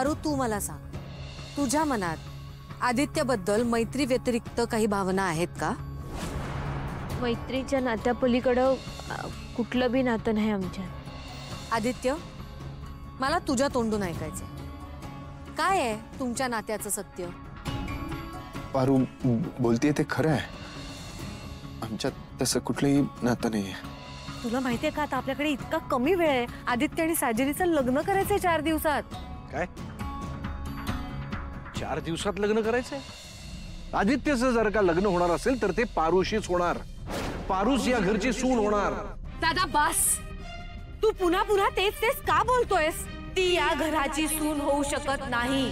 पारू, तू मला सांग, तुझ्या मनात आदित्यबद्दल मैत्री व्यतिरिक्त काही भावना आहेत का? मैत्रीच्या नात्यापलीकडं कुठलं बी नातं नाही आमच्या. आदित्य, मला तुझ्या तोंडून ऐकायचं, काय आहे तुमच्या नात्याचं सत्य? पारू बोलतीये ते खरं आहे. आमच्यात तसं कुठलंही नातं नाहीये. तुला माहितीये का, आता आपल्याकडे इतका कमी वेळ आहे. आदित्य आणि साजिरीचं लग्न करायचंय 4 दिवसात. काय 4 दिवसात लग्न करायचंय? आदित्यचं जर का लग्न होणार असेल तर ते पारूशीच होणार. पारूस या घरची सून होणार. दादा बस, तू पुन्हा पुन्हा तेच तेच का बोलतोयस? ती या घराची सून होऊ शकत नाही.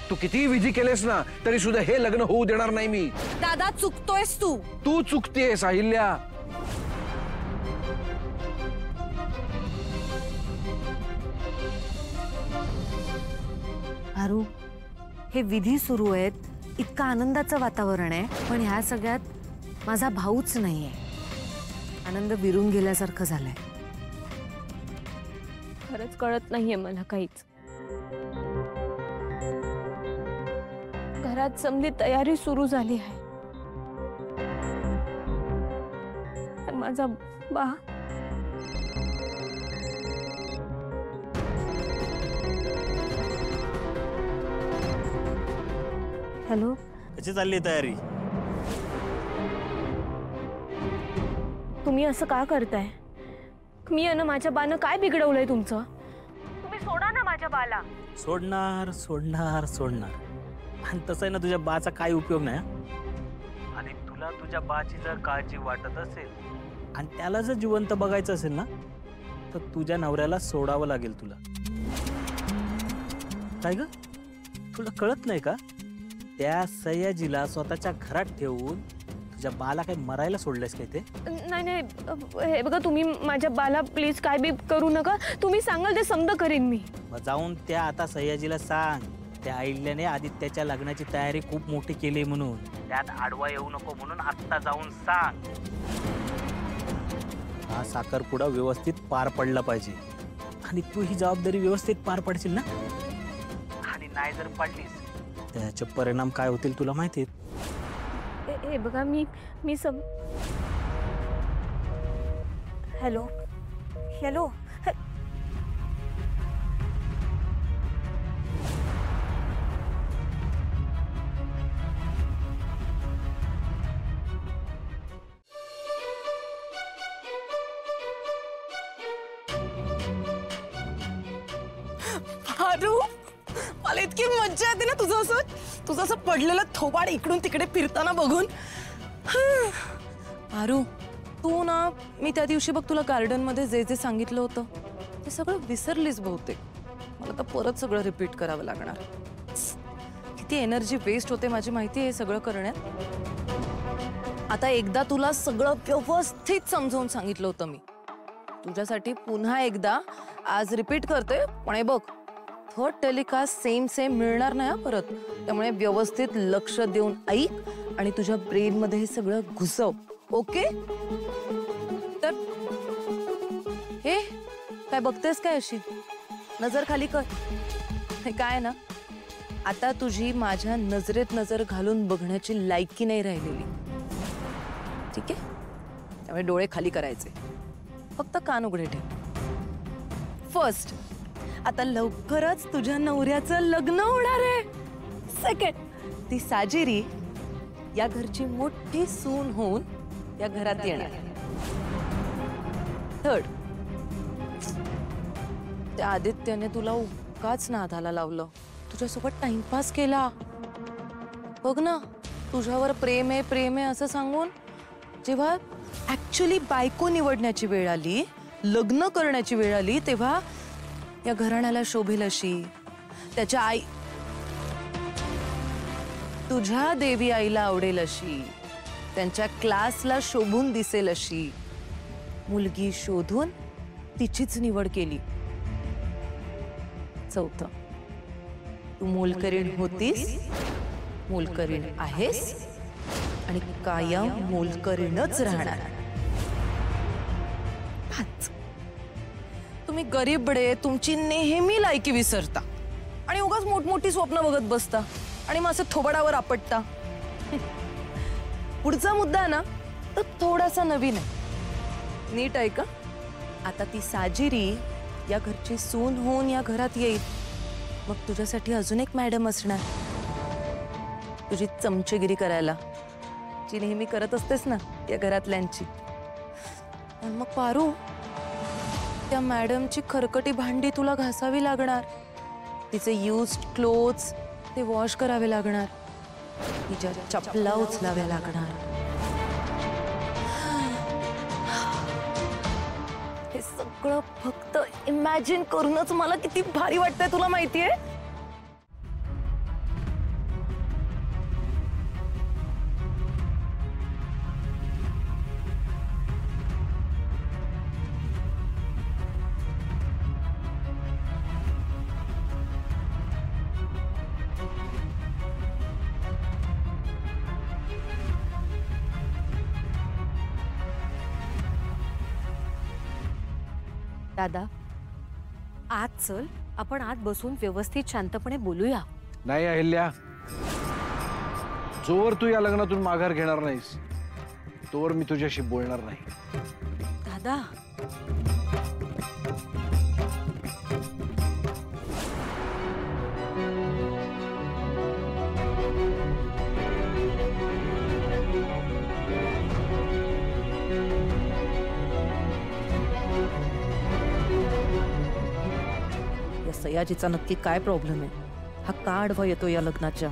तू कितीही विधी केलेस ना तरी सुद्धा हे लग्न होऊ देणार नाही मी. दादा चुकतोयस तू. तू चुकतेस अहिल्या. पारू, हे विधी सुरू आहेत, इतकं आनंदाचं वातावरण आहे, पण ह्या सगळ्यात माझा भाऊच नाहीये. आनंद विरून गेल्यासारखं झालंय. खरंच कळत नाहीये मला काहीच. घरात समधी तयारी सुरू झाली आहे. माझा बा हॅलो, कशी चालली तयारी? तुम्ही असं का करताय? मी आणि माझ्या बानं काय बिघडवलंय तुमचं? तुम्ही सोडा ना माझ्या बाला. सोडणार सोडणार सोडणार, आणि तसं आहे ना, तुझ्या बाचा काही उपयोग नाही. आणि तुला तुझ्या बाची जर काळजी वाटत असेल आणि त्याला जर जिवंत बघायचं असेल ना, तर तुझ्या नवऱ्याला सोडावं लागेल तुला. काय ग, तुला कळत नाही का? त्या सयाजीला स्वतःच्या घरात ठेवून तुझ्या बाला काही मरायला सोडलंयस काय ते? नाही नाही, हे बघा, तुम्ही माझ्या बाला प्लीज काय बी करू नका. तुम्ही सांगाल ते समज करीन मी. मग जाऊन त्या आता सयाजीला सांग, त्या अहिल्याने आदित्याच्या लग्नाची तयारी खूप मोठी केली म्हणून. त्यात आडवा येऊ नको म्हणून आत्ता जाऊन सांग. हा साखरपुडा व्यवस्थित पार पडला पाहिजे, आणि तू ही जबाबदारी व्यवस्थित पार पडशील ना. आणि नाही जर पडलीस त्याचे परिणाम काय होतील तुला माहिती आहेत. हे बघा, मी सब हॅलो हॅलो पारू, मला इतकी मज्जा येते ना तुझं असं पडलेलं थोबाड इकडून तिकडे फिरताना बघून. पारू, तू ना, मी त्या दिवशी बघ तुला गार्डन मध्ये जे जे सांगितलं होतं ते सगळं विसरलीस बहुतेक. मला तर परत सगळं रिपीट करावं लागणार. किती एनर्जी वेस्ट होते माझी माहिती आहे हे सगळं करण्यात. आता एकदा तुला सगळं व्यवस्थित समजावून सांगितलं होतं मी. तुझ्यासाठी पुन्हा एकदा आज रिपीट करते, पण हे बघ, थर्ड टेलिकास्ट सेम मिळणार नाही परत. त्यामुळे व्यवस्थित लक्ष देऊन ऐक आणि तुझ्या ब्रेन मध्ये हे सगळं घुसव. ओके? तर हे काय बघतेस काय अशी? नजर खाली कर. हे काय ना, आता तुझी माझ्या नजरेत नजर घालून बघण्याची लायकी नाही राहिलेली. ठीक आहे? त्यामुळे डोळे खाली करायचे, फक्त कान उघडे ठेव. फर्स्ट, आता लवकरच तुझ्या नवऱ्याचं लग्न होणार आहे. सेकंड, ती साजिरी या घरची मोठी सून होऊन या घरात येणार. थर्ड, त्या आदित्याने तुला उगाच नादाला लावलं, तुझ्यासोबत टाइमपास केला. बघ ना, तुझ्यावर प्रेम आहे असं सांगून जेव्हा ऍक्च्युअली बायको निवडण्याची वेळ आली, लग्न करण्याची वेळ आली, तेव्हा या घराण्याला शोभेल अशी, त्याच्या आई, तुझ्या देवी आईला आवडेल अशी, त्यांच्या क्लासला शोभून दिसेल अशी मुलगी शोधून तिचीच निवड केली. चौथं, तू मोलकरीण होतीस, मोलकरीण आहेस आणि कायम मोलकरीणच राहणार. तुम्ही गरीबडे तुमची नेहमी लायकी विसरता आणि उगाच मोठमोठी स्वप्न बघत बसता आणि मग असं थोबाडावर आपटता. पुढचा मुद्दा आहे ना तर थोडासा नवीन आहे. नीट ऐका. आता ती साजिरी या घरची सून होऊन या घरात येईल. मग तुझ्यासाठी अजून एक मॅडम असणार, तुझी चमचेगिरी करायला, जी नेहमी करत असतेस ना या घरातल्यांची. आणि मग पारू, त्या मॅडमची खरकटी भांडी तुला घासावी लागणार, तिचे युज्ड क्लोथ्स ते वॉश करावे लागणार, तिच्या चपला उचलाव्या लागणार. हे सगळं फक्त इमॅजिन करूनच मला किती भारी वाटतंय तुला माहितीये. दादा, आज चल, आपण आत बसून व्यवस्थित शांतपणे बोलूया. नाही अहिल्या, जोवर तू या लग्नातून माघार घेणार नाहीस तोवर मी तुझ्याशी बोलणार नाही. दादा, या सयाजीचा नक्की काय प्रॉब्लेम आहे? हा का आडवा येतो या लग्नाच्या?